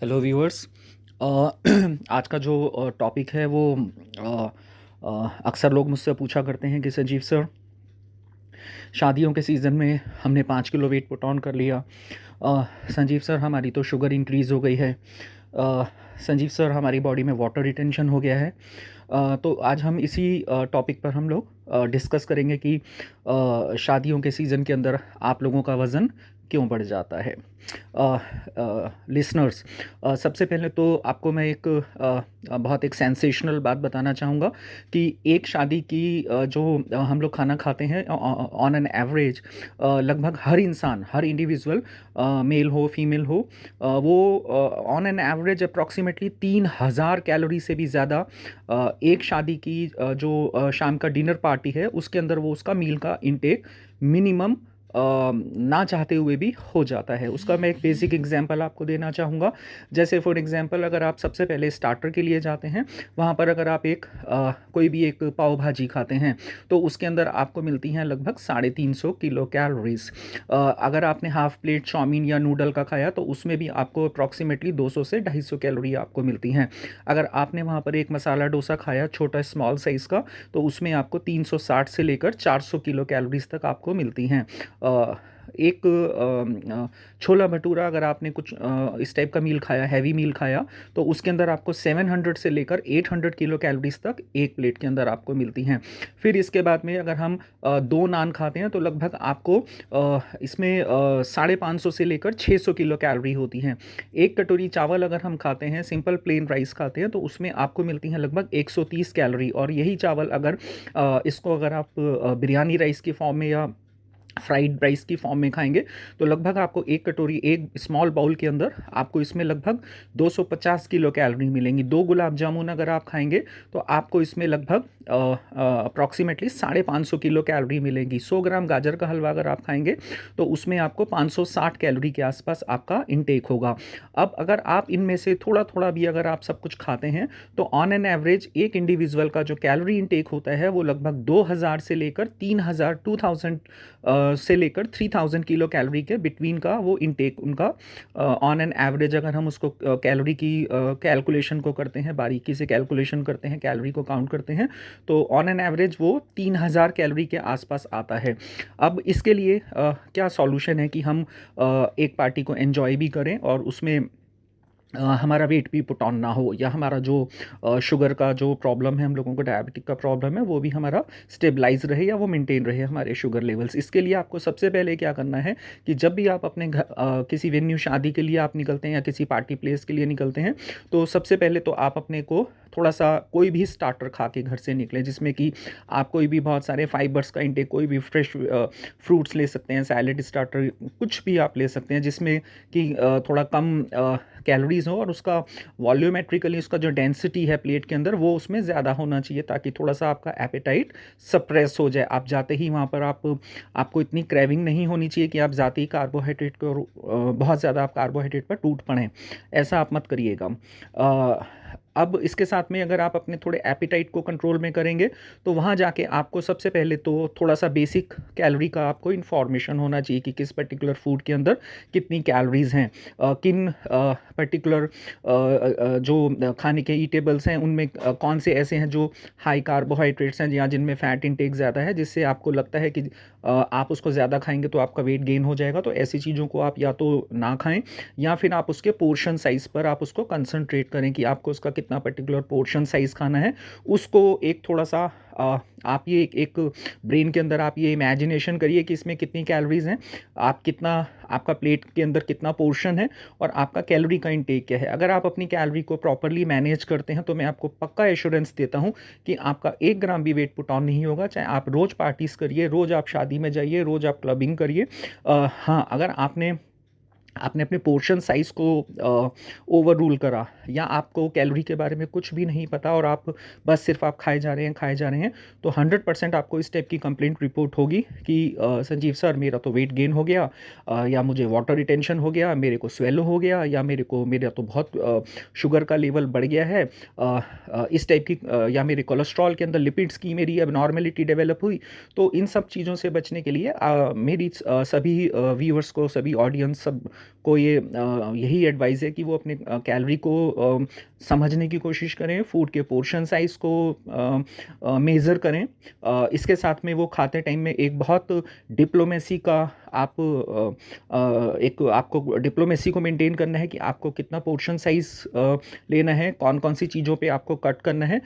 Hello viewers. आज का जो टॉपिक है वो अक्सर लोग मुझसे पूछा करते हैं कि संजीव सर, शादियों के सीज़न में हमने 5 किलो वेट पुट ऑन कर लिया। संजीव सर, हमारी तो शुगर इंक्रीज़ हो गई है। संजीव सर, हमारी बॉडी में वाटर रिटेंशन हो गया है। तो आज हम इसी टॉपिक पर हम लोग डिस्कस करेंगे कि शादियों के सीज़न के अंदर आप लोगों का वज़न क्यों बढ़ जाता है। लिसनर्स, सबसे पहले तो आपको मैं एक बहुत एक सेंसेशनल बात बताना चाहूँगा कि एक शादी की जो हम लोग खाना खाते हैं ऑन एन एवरेज, लगभग हर इंसान, हर इंडिविजुअल, मेल हो फीमेल हो, वो on an average approximately 3,000 calorie से भी ज़्यादा एक शादी की जो शाम का डिनर पार्टी है उसके अंदर वो उसका मील का इनटेक मिनिमम ना चाहते हुए भी हो जाता है। उसका मैं एक बेसिक एग्जांपल आपको देना चाहूँगा। जैसे फॉर एग्जांपल, अगर आप सबसे पहले स्टार्टर के लिए जाते हैं, वहाँ पर अगर आप एक कोई भी एक पाव भाजी खाते हैं तो उसके अंदर आपको मिलती हैं लगभग 350 किलो कैलोरीज। अगर आपने हाफ प्लेट चाउमीन या नूडल का खाया तो उसमें भी आपको अप्रॉक्सीमेटली 200 से 250 कैलोरी आपको मिलती हैं। अगर आपने वहाँ पर एक मसाला डोसा खाया छोटा स्मॉल साइज़ का, तो उसमें आपको 360 से लेकर 400 किलो कैलोरीज तक आपको मिलती हैं। एक छोला भटूरा अगर आपने कुछ इस टाइप का मील खाया, हैवी मील खाया, तो उसके अंदर आपको 700 से लेकर 800 किलो कैलोरीज तक एक प्लेट के अंदर आपको मिलती हैं। फिर इसके बाद में अगर हम 2 नान खाते हैं तो लगभग आपको इसमें 550 से लेकर 600 किलो कैलोरी होती हैं। एक कटोरी चावल अगर हम खाते हैं, सिंपल प्लेन राइस खाते हैं, तो उसमें आपको मिलती हैं लगभग 130 कैलोरी। और यही चावल अगर इसको अगर आप बिरयानी राइस की फॉर्म में या फ्राइड राइस की फॉर्म में खाएंगे तो लगभग आपको एक कटोरी, एक स्मॉल बाउल के अंदर आपको इसमें लगभग 250 किलो कैलोरी मिलेंगी। 2 गुलाब जामुन अगर आप खाएंगे तो आपको इसमें लगभग अप्रॉक्सीमेटली 550 किलो कैलोरी मिलेगी। 100 ग्राम गाजर का हलवा अगर आप खाएंगे तो उसमें आपको 560 कैलोरी के आसपास आपका इनटेक होगा। अब अगर आप इनमें से थोड़ा थोड़ा भी अगर आप सब कुछ खाते हैं तो ऑन एन एवरेज एक इंडिविजुअल का जो कैलोरी इनटेक होता है वो लगभग 2000 से लेकर 3000, 2000 से लेकर 3000 किलो कैलोरी के बिटवीन का वो इनटेक उनका ऑन एन एवरेज, अगर हम उसको कैलोरी की कैलकुलेशन को करते हैं, बारीकी से कैलकुलेशन करते हैं, कैलोरी को काउंट करते हैं, तो ऑन एन एवरेज वो 3000 कैलोरी के आसपास आता है। अब इसके लिए क्या सॉल्यूशन है कि हम एक पार्टी को एंजॉय भी करें और उसमें हमारा वेट भी पुट ऑन ना हो, या हमारा जो शुगर का जो प्रॉब्लम है, हम लोगों को डायबिटिक का प्रॉब्लम है, वो भी हमारा स्टेबलाइज रहे या वो मेंटेन रहे हमारे शुगर लेवल्स। इसके लिए आपको सबसे पहले क्या करना है कि जब भी आप अपने घर किसी वेन्यू शादी के लिए आप निकलते हैं या किसी पार्टी प्लेस के लिए निकलते हैं, तो सबसे पहले तो आप अपने को थोड़ा सा कोई भी स्टार्टर खा के घर से निकलें, जिसमें कि आप कोई भी बहुत सारे फाइबर्स का इंटेक, कोई भी फ्रेश फ्रूट्स ले सकते हैं, सैलेड स्टार्टर कुछ भी आप ले सकते हैं जिसमें कि थोड़ा कम कैलोरीज हो और उसका वॉल्यूमेट्रिकली उसका जो डेंसिटी है प्लेट के अंदर वो उसमें ज़्यादा होना चाहिए, ताकि थोड़ा सा आपका एपेटाइट सप्रेस हो जाए। आप जाते ही वहाँ पर आपको इतनी क्रेविंग नहीं होनी चाहिए कि आप जाते ही कार्बोहाइड्रेट को बहुत ज़्यादा आप कार्बोहाइड्रेट पर टूट पड़ें। ऐसा आप मत करिएगा। अब इसके साथ में अगर आप अपने थोड़े एपिटाइट को कंट्रोल में करेंगे तो वहाँ जाके आपको सबसे पहले तो थोड़ा सा बेसिक कैलोरी का आपको इन्फॉर्मेशन होना चाहिए कि किस पर्टिकुलर फूड के अंदर कितनी कैलोरीज हैं, किन पर्टिकुलर जो खाने के ईटेबल्स हैं उनमें कौन से ऐसे हैं जो हाई कार्बोहाइड्रेट्स हैं या जिनमें फ़ैट इंटेक ज़्यादा है, जिससे आपको लगता है कि आप उसको ज़्यादा खाएंगे तो आपका वेट गेन हो जाएगा। तो ऐसी चीज़ों को आप या तो ना खाएं या फिर आप उसके पोर्शन साइज़ पर आप उसको कंसंट्रेट करें कि आपको उसका कितना पर्टिकुलर पोर्शन साइज़ खाना है। उसको एक थोड़ा सा आप ये एक ब्रेन के अंदर आप ये इमेजिनेशन करिए कि इसमें कितनी कैलोरीज हैं, आप कितना, आपका प्लेट के अंदर कितना पोर्शन है और आपका कैलोरी का इंटेक क्या है। अगर आप अपनी कैलोरी को प्रॉपरली मैनेज करते हैं तो मैं आपको पक्का एश्योरेंस देता हूं कि आपका 1 ग्राम भी वेट पुट ऑन नहीं होगा। चाहे आप रोज़ पार्टीज़ करिए, रोज़ आप शादी में जाइए, रोज़ आप क्लबिंग करिए। हाँ, अगर आपने आपने अपने पोर्शन साइज़ को ओवर रूल करा या आपको कैलोरी के बारे में कुछ भी नहीं पता और आप बस सिर्फ आप खाए जा रहे हैं, तो 100% आपको इस टाइप की कंप्लेंट रिपोर्ट होगी कि संजीव सर, मेरा तो वेट गेन हो गया, या मुझे वाटर रिटेंशन हो गया, मेरे को स्वेलो हो गया, या मेरा तो बहुत शुगर का लेवल बढ़ गया है, इस टाइप की, या मेरे कोलेस्ट्रॉल के अंदर लिपिड्स की मेरी एबनॉर्मेलिटी डेवलप हुई। तो इन सब चीज़ों से बचने के लिए मेरी सभी व्यूअर्स को, सभी ऑडियंस, सब को ये यही एडवाइस है कि वो अपने कैलोरी को समझने की कोशिश करें, फूड के पोर्शन साइज़ को मेज़र करें। इसके साथ में वो खाते टाइम में एक बहुत डिप्लोमेसी का आप एक आपको डिप्लोमेसी को मेंटेन करना है कि आपको कितना पोर्शन साइज़ लेना है, कौन-कौन सी चीज़ों पे आपको कट करना है।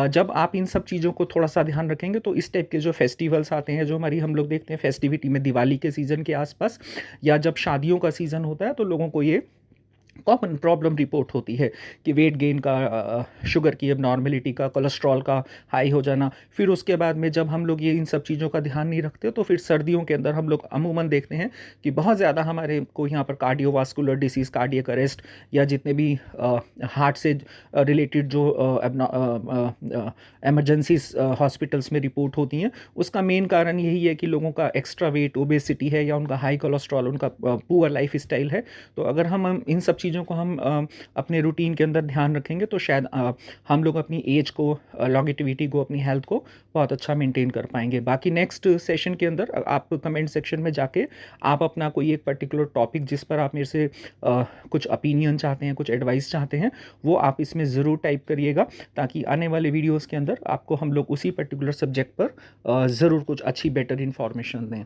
जब आप इन सब चीज़ों को थोड़ा-सा ध्यान रखेंगे तो इस टाइप के जो फेस्टिवल्स आते हैं, जो हमारी हम लोग देखते हैं फेस्टिविटी में दिवाली के सीज़न के आसपास या जब शादियों का सीज़न होता है, तो लोगों को ये कॉमन प्रॉब्लम रिपोर्ट होती है कि वेट गेन का, शुगर की एबनॉर्मेलिटी का, कोलेस्ट्रॉल का हाई हो जाना। फिर उसके बाद में जब हम लोग ये इन सब चीज़ों का ध्यान नहीं रखते तो फिर सर्दियों के अंदर हम लोग अमूमन देखते हैं कि बहुत ज़्यादा हमारे को यहाँ पर कार्डियोवास्कुलर डिसीज़, कार्डियक अरेस्ट या जितने भी हार्ट से रिलेटेड जो एमरजेंसीज हॉस्पिटल्स में रिपोर्ट होती हैं, उसका मेन कारण यही है कि लोगों का एक्स्ट्रा वेट, ओबेसिटी है या उनका हाई कोलेस्ट्रॉल, उनका पुअर लाइफ स्टाइल है। तो अगर हम इन सब चीज़ों को हम अपने रूटीन के अंदर ध्यान रखेंगे तो शायद हम लोग अपनी एज को, लॉन्गेटिविटी को, अपनी हेल्थ को बहुत अच्छा मेंटेन कर पाएंगे। बाकी नेक्स्ट सेशन के अंदर आप कमेंट सेक्शन में जाके आप अपना कोई एक पर्टिकुलर टॉपिक जिस पर आप मेरे से कुछ ओपिनियन चाहते हैं, कुछ एडवाइस चाहते हैं, वो आप इसमें ज़रूर टाइप करिएगा, ताकि आने वाले वीडियोज़ के अंदर आपको हम लोग उसी पर्टिकुलर सब्जेक्ट पर ज़रूर कुछ अच्छी बेटर इन्फॉर्मेशन दें।